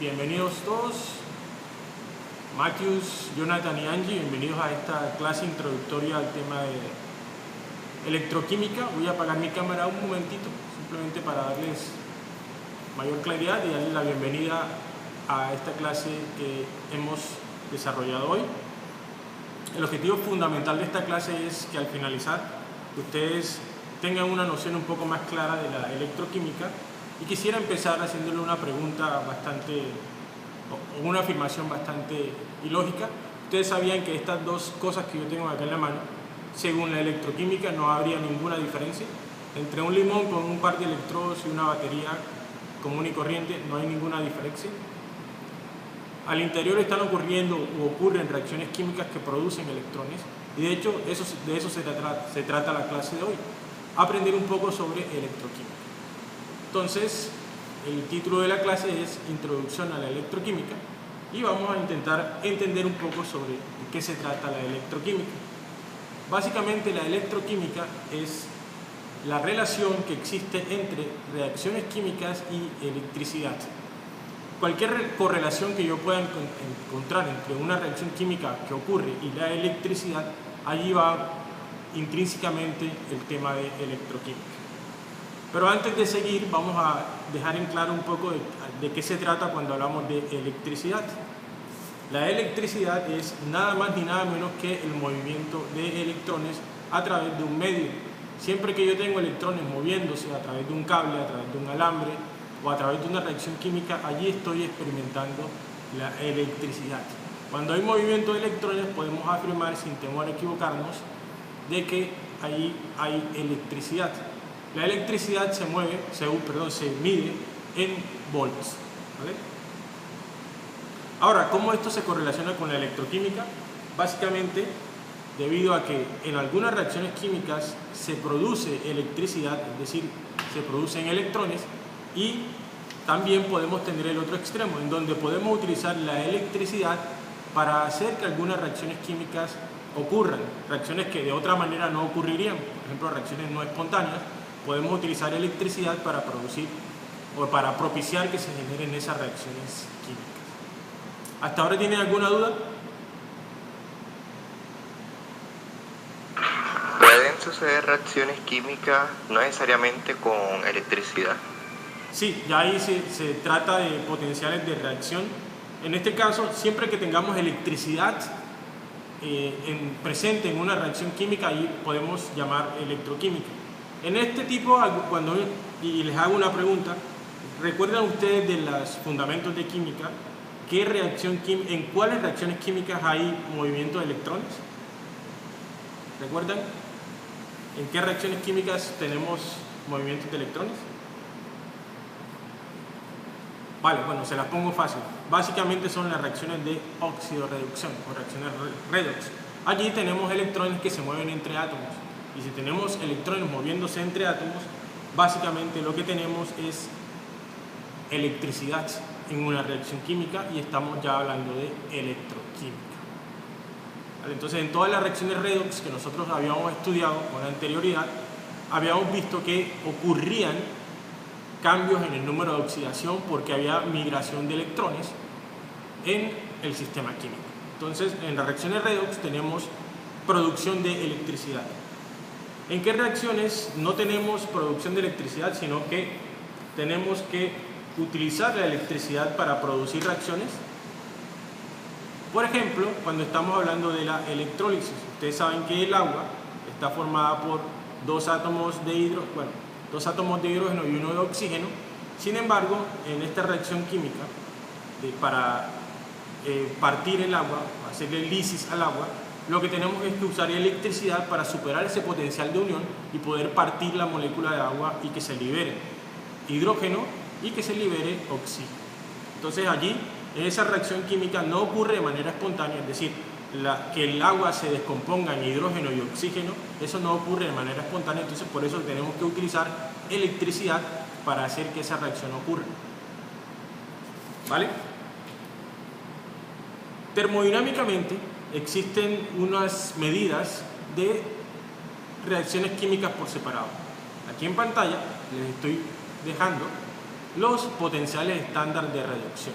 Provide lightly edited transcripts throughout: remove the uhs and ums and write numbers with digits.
Bienvenidos todos, Matthews, Jonathan y Angie, bienvenidos a esta clase introductoria al tema de electroquímica. Voy a apagar mi cámara un momentito, simplemente para darles mayor claridad y darles la bienvenida a esta clase que hemos desarrollado hoy. El objetivo fundamental de esta clase es que al finalizar ustedes tengan una noción un poco más clara de la electroquímica, y quisiera empezar haciéndole una pregunta o una afirmación bastante ilógica. Ustedes sabían que estas dos cosas que yo tengo acá en la mano, según la electroquímica, no habría ninguna diferencia entre un limón con un par de electrodos y una batería común y corriente. No hay ninguna diferencia. Al interior están ocurriendo o ocurren reacciones químicas que producen electrones, y de hecho de eso se trata la clase de hoy, aprender un poco sobre electroquímica. Entonces, el título de la clase es Introducción a la Electroquímica, y vamos a intentar entender un poco sobre de qué se trata la electroquímica. Básicamente, la electroquímica es la relación que existe entre reacciones químicas y electricidad. Cualquier correlación que yo pueda encontrar entre una reacción química que ocurre y la electricidad, allí va intrínsecamente el tema de electroquímica. Pero antes de seguir, vamos a dejar en claro un poco de qué se trata cuando hablamos de electricidad. La electricidad es nada más ni nada menos que el movimiento de electrones a través de un medio. Siempre que yo tengo electrones moviéndose a través de un cable, a través de un alambre o a través de una reacción química, allí estoy experimentando la electricidad. Cuando hay movimiento de electrones, podemos afirmar sin temor a equivocarnos de que ahí hay electricidad. La electricidad se mide en volts, ¿vale? Ahora, ¿cómo esto se correlaciona con la electroquímica? Básicamente, debido a que en algunas reacciones químicas se produce electricidad, es decir, se producen electrones, y también podemos tener el otro extremo, en donde podemos utilizar la electricidad para hacer que algunas reacciones químicas ocurran, reacciones que de otra manera no ocurrirían, por ejemplo, reacciones no espontáneas. Podemos utilizar electricidad para producir o para propiciar que se generen esas reacciones químicas. ¿Hasta ahora tienen alguna duda? ¿Pueden suceder reacciones químicas no necesariamente con electricidad? Sí, ya ahí se trata de potenciales de reacción. En este caso, siempre que tengamos electricidad presente en una reacción química, ahí podemos llamar electroquímica. En este tipo, y les hago una pregunta, ¿recuerdan ustedes de los fundamentos de química en cuáles reacciones químicas hay movimiento de electrones? ¿Recuerdan? ¿En qué reacciones químicas tenemos movimientos de electrones? Vale, bueno, se las pongo fácil. Básicamente son las reacciones de óxido-reducción o reacciones redox. Allí tenemos electrones que se mueven entre átomos. Y si tenemos electrones moviéndose entre átomos, básicamente lo que tenemos es electricidad en una reacción química, y estamos ya hablando de electroquímica. ¿Vale? Entonces, en todas las reacciones redox que nosotros habíamos estudiado con anterioridad, habíamos visto que ocurrían cambios en el número de oxidación porque había migración de electrones en el sistema químico. Entonces, en las reacciones redox tenemos producción de electricidad. ¿En qué reacciones no tenemos producción de electricidad, sino que tenemos que utilizar la electricidad para producir reacciones? Por ejemplo, cuando estamos hablando de la electrólisis. Ustedes saben que el agua está formada por dos átomos de hidrógeno y uno de oxígeno. Sin embargo, en esta reacción química, para partir el agua, hacerle lisis al agua, lo que tenemos es que usar electricidad para superar ese potencial de unión y poder partir la molécula de agua y que se libere hidrógeno y que se libere oxígeno. Entonces allí, en esa reacción química no ocurre de manera espontánea, es decir, que el agua se descomponga en hidrógeno y oxígeno, eso no ocurre de manera espontánea. Entonces por eso tenemos que utilizar electricidad para hacer que esa reacción ocurra. ¿Vale? Termodinámicamente existen unas medidas de reacciones químicas por separado. Aquí en pantalla les estoy dejando los potenciales estándar de reducción.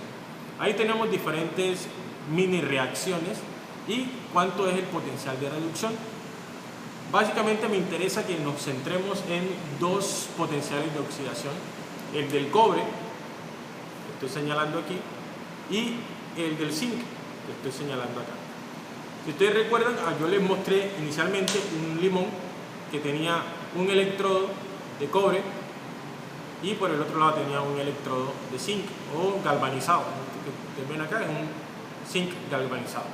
Ahí tenemos diferentes mini reacciones y cuánto es el potencial de reducción. Básicamente me interesa que nos centremos en dos potenciales de oxidación, el del cobre, que estoy señalando aquí, y el del zinc, que estoy señalando acá. Si ustedes recuerdan, yo les mostré inicialmente un limón que tenía un electrodo de cobre y por el otro lado tenía un electrodo de zinc o galvanizado. Lo que ustedes ven acá es un zinc galvanizado.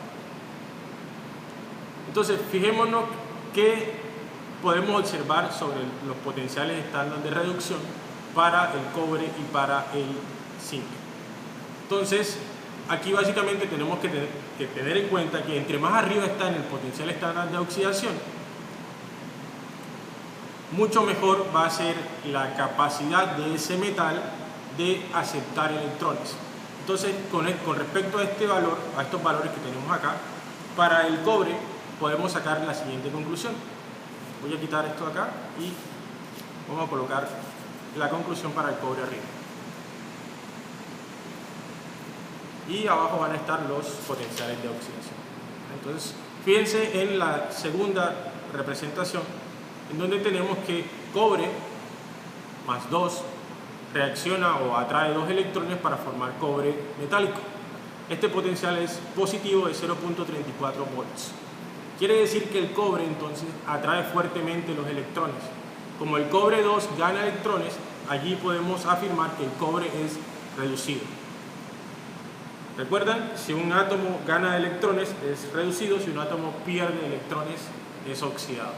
Entonces, fijémonos que podemos observar sobre los potenciales estándar de reducción para el cobre y para el zinc. Entonces, aquí básicamente tenemos que tener en cuenta que entre más arriba está en el potencial estándar de oxidación, mucho mejor va a ser la capacidad de ese metal de aceptar electrones. Entonces, con respecto a este valor, a estos valores que tenemos acá, para el cobre podemos sacar la siguiente conclusión. Voy a quitar esto de acá y vamos a colocar la conclusión para el cobre arriba. Y abajo van a estar los potenciales de oxidación. Entonces, fíjense en la segunda representación, en donde tenemos que cobre más 2 reacciona o atrae 2 electrones para formar cobre metálico. Este potencial es positivo de 0.34 volts. Quiere decir que el cobre entonces atrae fuertemente los electrones. Como el cobre 2 gana electrones, allí podemos afirmar que el cobre es reducido. ¿Recuerdan? Si un átomo gana electrones es reducido, si un átomo pierde electrones es oxidado.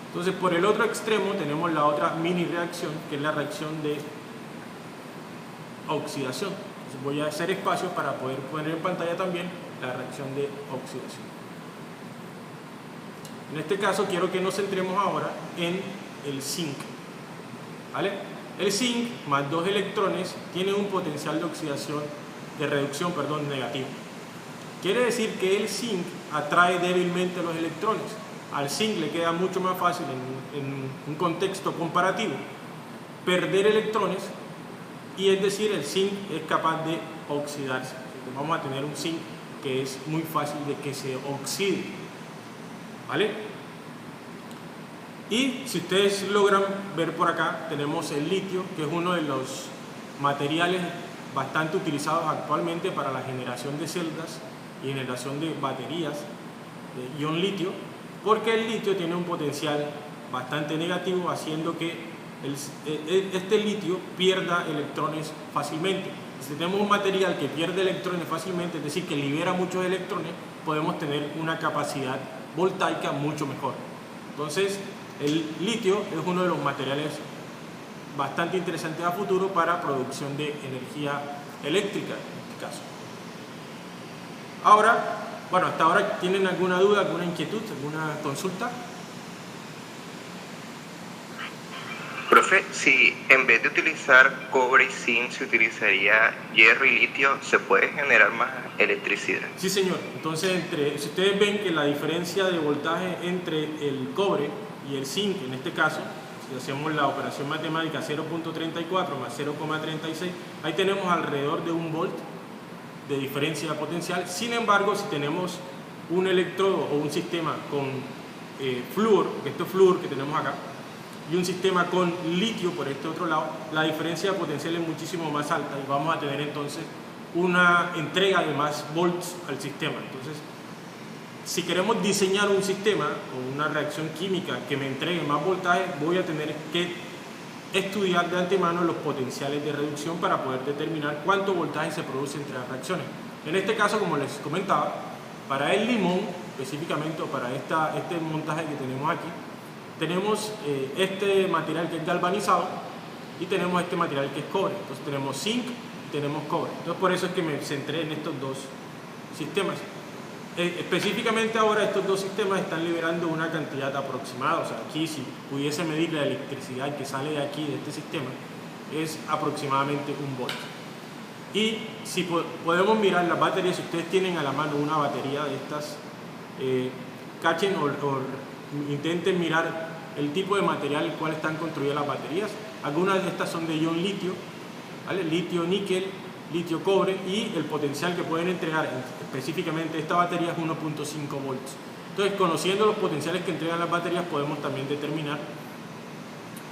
Entonces, por el otro extremo tenemos la otra mini reacción, que es la reacción de oxidación. Entonces, voy a hacer espacio para poder poner en pantalla también la reacción de oxidación. En este caso quiero que nos centremos ahora en el zinc. ¿Vale? El zinc más 2 electrones tiene un potencial de oxidación, de reducción, negativo. Quiere decir que el zinc atrae débilmente los electrones. Al zinc le queda mucho más fácil en un contexto comparativo perder electrones, y es decir, el zinc es capaz de oxidarse. Entonces vamos a tener un zinc que es muy fácil de que se oxide. ¿Vale? Y si ustedes logran ver por acá, tenemos el litio, que es uno de los materiales bastante utilizados actualmente para la generación de celdas y generación de baterías de ion litio, porque el litio tiene un potencial bastante negativo, haciendo que este litio pierda electrones fácilmente. Si tenemos un material que pierde electrones fácilmente, es decir, que libera muchos electrones, podemos tener una capacidad voltaica mucho mejor. Entonces, el litio es uno de los materiales bastante interesantes a futuro para producción de energía eléctrica, en este caso. Ahora, bueno, hasta ahora, ¿tienen alguna duda, alguna inquietud, alguna consulta? Profe, si en vez de utilizar cobre y zinc se utilizaría hierro y litio, ¿se puede generar más electricidad? Sí, señor. Entonces, si ustedes ven que la diferencia de voltaje entre el cobre y el zinc, en este caso, si hacemos la operación matemática 0.34 más 0.36, ahí tenemos alrededor de 1 volt de diferencia potencial. Sin embargo, si tenemos un electrodo o un sistema con flúor, que esto es flúor que tenemos acá, y un sistema con litio por este otro lado, la diferencia potencial es muchísimo más alta y vamos a tener entonces una entrega de más volts al sistema. Entonces, si queremos diseñar un sistema o una reacción química que me entregue más voltaje, voy a tener que estudiar de antemano los potenciales de reducción para poder determinar cuánto voltaje se produce entre las reacciones. En este caso, como les comentaba, para el limón específicamente, o para este montaje que tenemos aquí, tenemos este material que es galvanizado y tenemos este material que es cobre. Entonces tenemos zinc y tenemos cobre. Entonces por eso es que me centré en estos dos sistemas. Específicamente ahora estos dos sistemas están liberando una cantidad aproximada. O sea, aquí si pudiese medir la electricidad que sale de aquí, de este sistema, es aproximadamente 1 volt. Y si podemos mirar las baterías, si ustedes tienen a la mano una batería de estas, cachen o intenten mirar el tipo de material en el cual están construidas las baterías. Algunas de estas son de ion litio, ¿vale? Litio, níquel, litio-cobre, y el potencial que pueden entregar específicamente esta batería es 1.5 volts. Entonces, conociendo los potenciales que entregan las baterías, podemos también determinar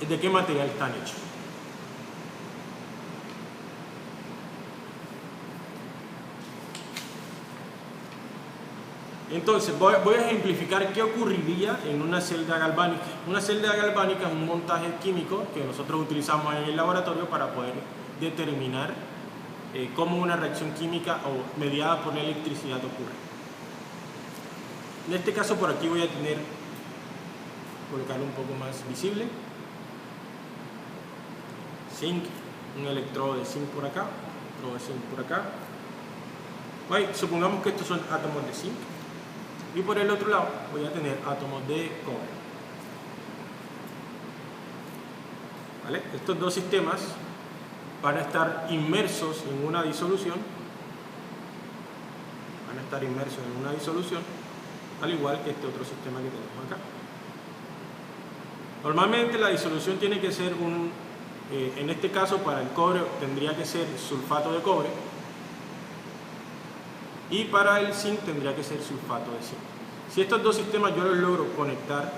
de qué material están hechos. Entonces, voy a ejemplificar qué ocurriría en una celda galvánica. Una celda galvánica es un montaje químico que nosotros utilizamos en el laboratorio para poder determinar cómo una reacción química o mediada por la electricidad ocurre. En este caso, por aquí voy a colocarlo un poco más visible. Zinc, un electrodo de zinc por acá, otro de zinc por acá. Supongamos que estos son átomos de zinc. Y por el otro lado voy a tener átomos de cobre. ¿Vale? Estos dos sistemas van a estar inmersos en una disolución. Al igual que este otro sistema que tenemos acá. Normalmente la disolución tiene que ser en este caso para el cobre tendría que ser sulfato de cobre. Y para el zinc tendría que ser sulfato de zinc. Si estos dos sistemas yo los logro conectar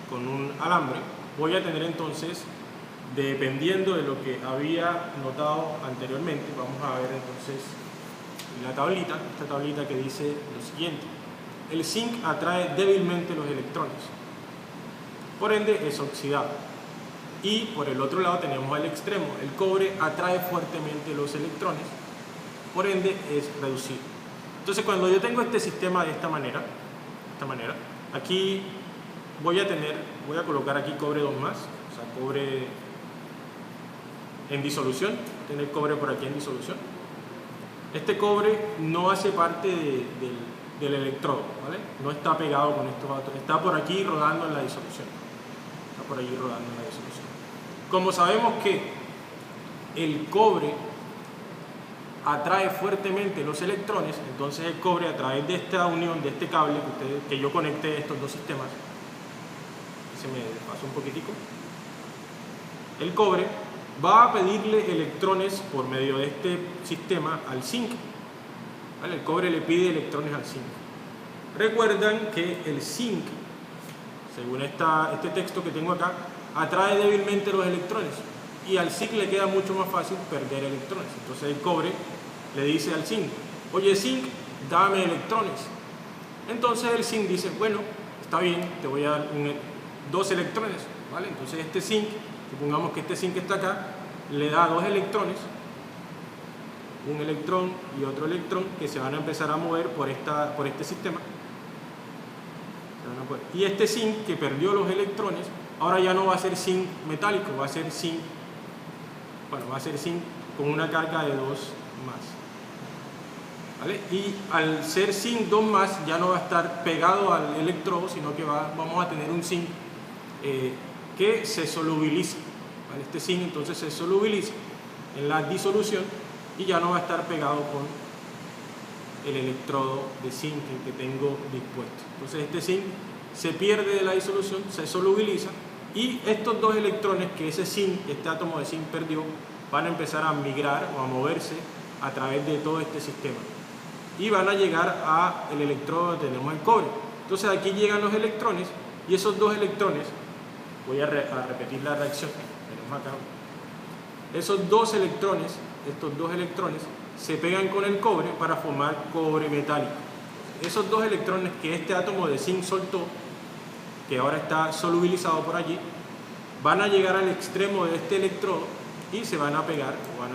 con un alambre, voy a tener entonces, dependiendo de lo que había notado anteriormente, vamos a ver entonces la tablita, esta tablita que dice lo siguiente: el zinc atrae débilmente los electrones, por ende es oxidado. Y por el otro lado tenemos el extremo, el cobre atrae fuertemente los electrones, por ende es reducido. Entonces, cuando yo tengo este sistema de esta manera, aquí voy a colocar aquí cobre 2+, o sea, cobre en disolución, tener cobre por aquí en disolución. Este cobre no hace parte del electrodo, ¿vale? No está pegado con estos átomos, está por aquí rodando en la disolución. Como sabemos que el cobre atrae fuertemente los electrones, entonces el cobre, a través de esta unión, de este cable que yo conecté estos dos sistemas, se me pasó un poquitico, el cobre va a pedirle electrones por medio de este sistema al zinc, ¿vale? El cobre le pide electrones al zinc. Recuerdan que el zinc, según este texto que tengo acá, atrae débilmente los electrones, y al zinc le queda mucho más fácil perder electrones. Entonces el cobre le dice al zinc: oye zinc, dame electrones. Entonces el zinc dice: bueno, está bien, te voy a dar 2 electrones, ¿vale? Entonces este zinc, supongamos que este zinc está acá, le da 2 electrones, un electrón y otro electrón, que se van a empezar a mover por este sistema. Y este zinc que perdió los electrones, ahora ya no va a ser zinc metálico, va a ser zinc con una carga de 2+. ¿Vale? Y al ser zinc 2+, ya no va a estar pegado al electrodo, sino que vamos a tener un zinc que se solubiliza. ¿Vale? Este zinc entonces se solubiliza en la disolución y ya no va a estar pegado con el electrodo de zinc que tengo dispuesto. Entonces este zinc se pierde de la disolución, se solubiliza, y estos 2 electrones que este átomo de zinc perdió, van a empezar a migrar o a moverse a través de todo este sistema y van a llegar al electrodo donde tenemos el cobre. Entonces aquí llegan los electrones, y esos 2 electrones, voy a repetir la reacción, tenemos acá, estos dos electrones se pegan con el cobre para formar cobre metálico. Esos 2 electrones que este átomo de zinc soltó, que ahora está solubilizado por allí, van a llegar al extremo de este electrodo y se van a pegar, o van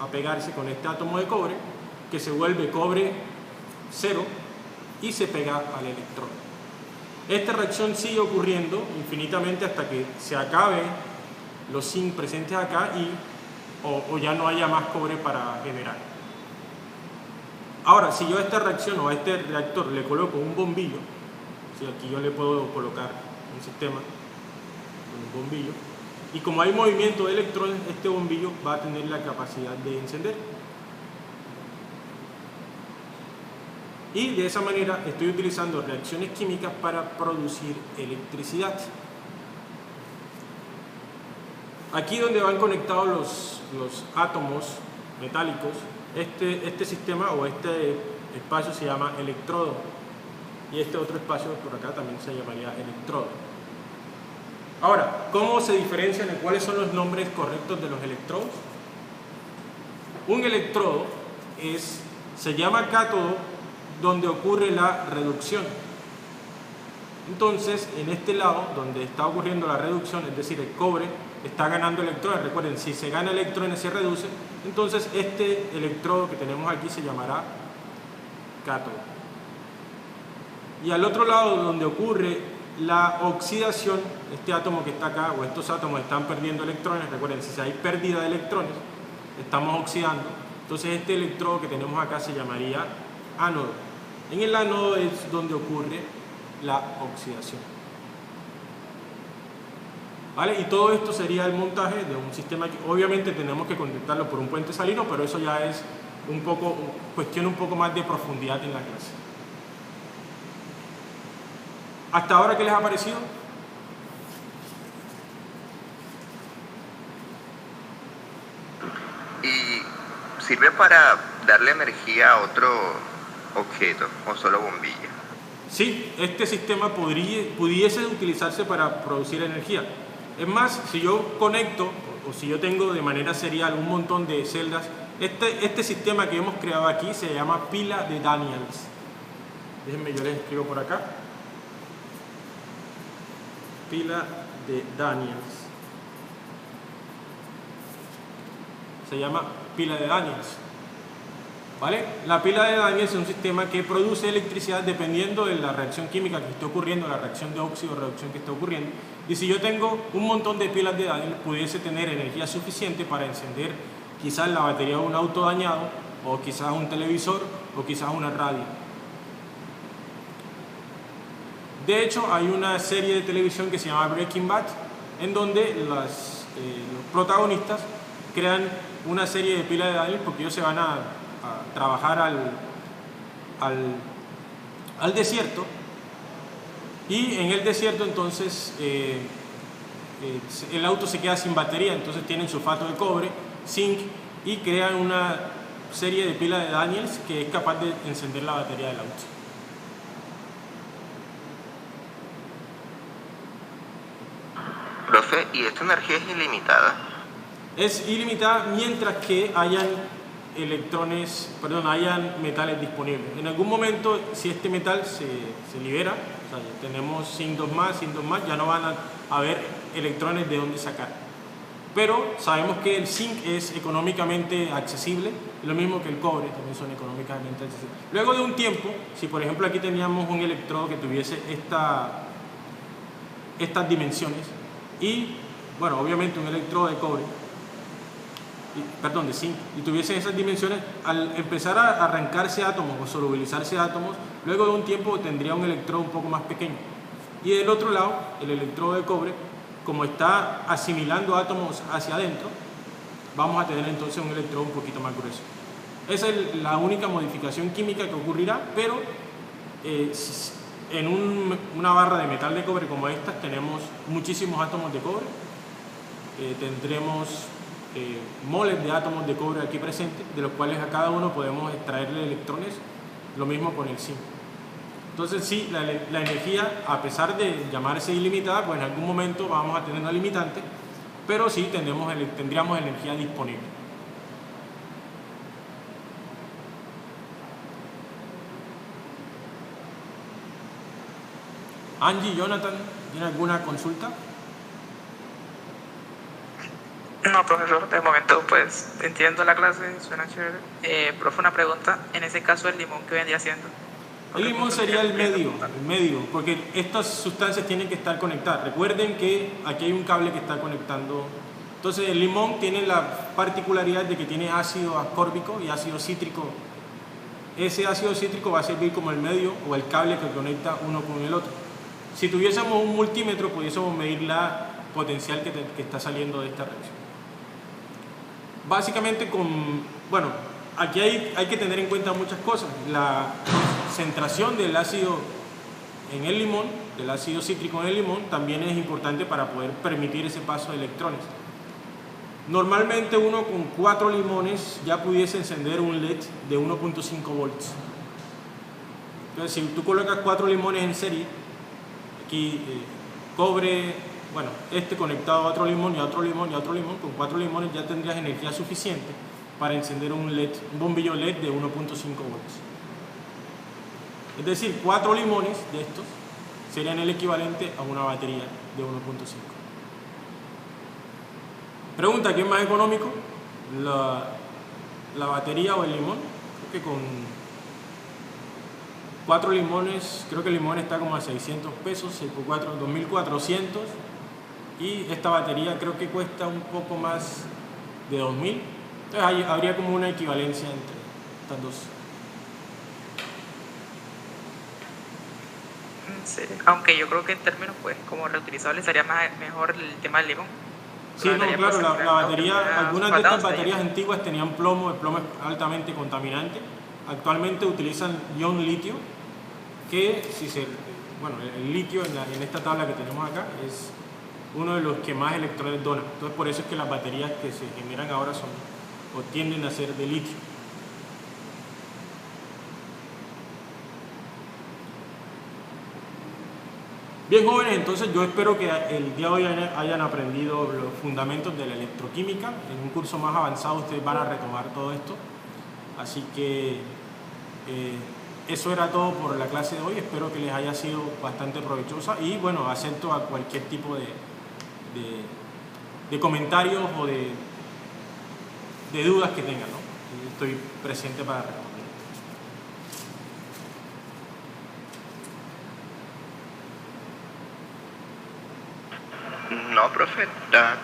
a pegarse con este átomo de cobre, que se vuelve cobre 0 y se pega al electrón. Esta reacción sigue ocurriendo infinitamente hasta que se acabe los zinc presentes acá o ya no haya más cobre para generar. Ahora, si yo a esta reacción o a este reactor le coloco un bombillo, ¿sí? Aquí yo le puedo colocar un sistema con un bombillo, y como hay movimiento de electrones, este bombillo va a tener la capacidad de encender. Y de esa manera estoy utilizando reacciones químicas para producir electricidad. Aquí donde van conectados los átomos metálicos, este sistema o este espacio se llama electrodo, y este otro espacio por acá también se llamaría electrodo. Ahora, ¿cómo se diferencian y cuáles son los nombres correctos de los electrodos? Un electrodo se llama cátodo donde ocurre la reducción. Entonces, en este lado, donde está ocurriendo la reducción, es decir, el cobre está ganando electrones. Recuerden, si se gana electrones se reduce, entonces este electrodo que tenemos aquí se llamará cátodo. Y al otro lado, donde ocurre la oxidación, este átomo que está acá, o estos átomos están perdiendo electrones. Recuerden, si hay pérdida de electrones, estamos oxidando. Entonces este electrodo que tenemos acá se llamaría ánodo. En el ánodo es donde ocurre la oxidación. ¿Vale? Y todo esto sería el montaje de un sistema que obviamente tenemos que conectarlo por un puente salino, pero eso ya es cuestión un poco más de profundidad en la clase. ¿Hasta ahora qué les ha parecido? ¿Y sirve para darle energía a otro objeto o solo bombilla? Sí, este sistema pudiese utilizarse para producir energía. Es más, si yo conecto o si yo tengo de manera serial un montón de celdas, este sistema que hemos creado aquí se llama pila de Daniels. Déjenme, yo les escribo por acá. Pila de Daniels. Se llama pila de Daniels. ¿Vale? La pila de Daniels es un sistema que produce electricidad dependiendo de la reacción química que esté ocurriendo, la reacción de óxido-reducción que esté ocurriendo. Y si yo tengo un montón de pilas de Daniels, pudiese tener energía suficiente para encender quizás la batería de un auto dañado, o quizás un televisor, o quizás una radio. De hecho, hay una serie de televisión que se llama Breaking Bad, en donde los protagonistas crean una serie de pilas de Daniels porque ellos se van a trabajar al desierto, y en el desierto entonces el auto se queda sin batería, entonces tienen sulfato de cobre, zinc, y crean una serie de pilas de Daniels que es capaz de encender la batería del auto. Profe, ¿y esta energía es ilimitada? Es ilimitada mientras que hayan hayan metales disponibles. En algún momento, si este metal se libera, o sea, tenemos zinc 2+, ya no van a haber electrones de dónde sacar. Pero sabemos que el zinc es económicamente accesible, lo mismo que el cobre, también son económicamente accesibles. Luego de un tiempo, si por ejemplo aquí teníamos un electrodo que tuviese estas dimensiones, y bueno, obviamente un electrodo de cobre, de zinc, y tuviese esas dimensiones, al empezar a arrancarse átomos o solubilizarse átomos, luego de un tiempo tendría un electrodo un poco más pequeño. Y del otro lado, el electrodo de cobre, como está asimilando átomos hacia adentro, vamos a tener entonces un electrodo un poquito más grueso. Esa es la única modificación química que ocurrirá, pero en una barra de metal de cobre como esta tenemos muchísimos átomos de cobre, tendremos moles de átomos de cobre aquí presentes, de los cuales a cada uno podemos extraerle electrones, lo mismo con el zinc. Entonces sí, la energía, a pesar de llamarse ilimitada, pues en algún momento vamos a tener una limitante, pero sí tendríamos energía disponible. Angie, Jonathan, ¿tienen alguna consulta? No, profesor, de momento pues entiendo la clase, suena chévere. Profe, una pregunta, en ese caso el limón, ¿qué vendría siendo? El limón sería el medio, porque estas sustancias tienen que estar conectadas. Recuerden que aquí hay un cable que está conectando. Entonces el limón tiene la particularidad de que tiene ácido ascórbico y ácido cítrico. Ese ácido cítrico va a servir como el medio o el cable que conecta uno con el otro. Si tuviésemos un multímetro, pudiésemos medir la potencial que está saliendo de esta reacción. Básicamente aquí hay que tener en cuenta muchas cosas. La concentración del ácido en el limón, del ácido cítrico en el limón, también es importante para poder permitir ese paso de electrones. Normalmente uno con 4 limones ya pudiese encender un LED de 1.5 volts. Entonces, si tú colocas 4 limones en serie, aquí cobre, bueno, conectado a otro limón y a otro limón y a otro limón, con 4 limones ya tendrías energía suficiente para encender un LED, un bombillo LED de 1.5 volts. Es decir, 4 limones de estos serían el equivalente a una batería de 1.5. Pregunta, ¿qué es más económico? ¿La batería o el limón? Creo que con 4 limones, creo que el limón está como a 600 pesos, 6 por 4, 2.400. Y esta batería creo que cuesta un poco más de 2.000. Entonces habría como una equivalencia entre estas dos. Sí, aunque yo creo que en términos pues como reutilizables sería mejor el tema del limón. Sí, no, claro, la batería, algunas de estas baterías antiguas tenían plomo, el plomo es altamente contaminante. Actualmente utilizan ion litio, que bueno, el litio en esta tabla que tenemos acá es uno de los que más electrones dona. Entonces por eso es que las baterías que se generan ahora o tienden a ser de litio. Bien, jóvenes, entonces yo espero que el día de hoy hayan aprendido los fundamentos de la electroquímica. En un curso más avanzado ustedes van a retomar todo esto. Así que eso era todo por la clase de hoy. Espero que les haya sido bastante provechosa y bueno, acepto a cualquier tipo de comentarios o de dudas que tengan, ¿no? Estoy presente para responder. No, profe, está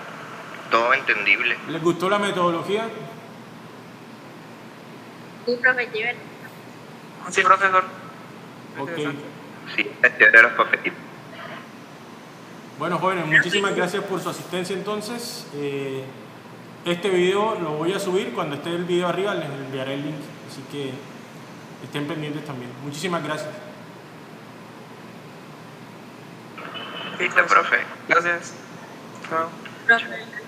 todo entendible. ¿Les gustó la metodología? Sí, profe, chévere. Sí, profesor. Ok. Sí, de los papelitos. Bueno, jóvenes, muchísimas gracias por su asistencia entonces. Este video lo voy a subir, cuando esté el video arriba les enviaré el link, así que estén pendientes también. Muchísimas gracias. Sí, profe. Gracias. Chao. Profe.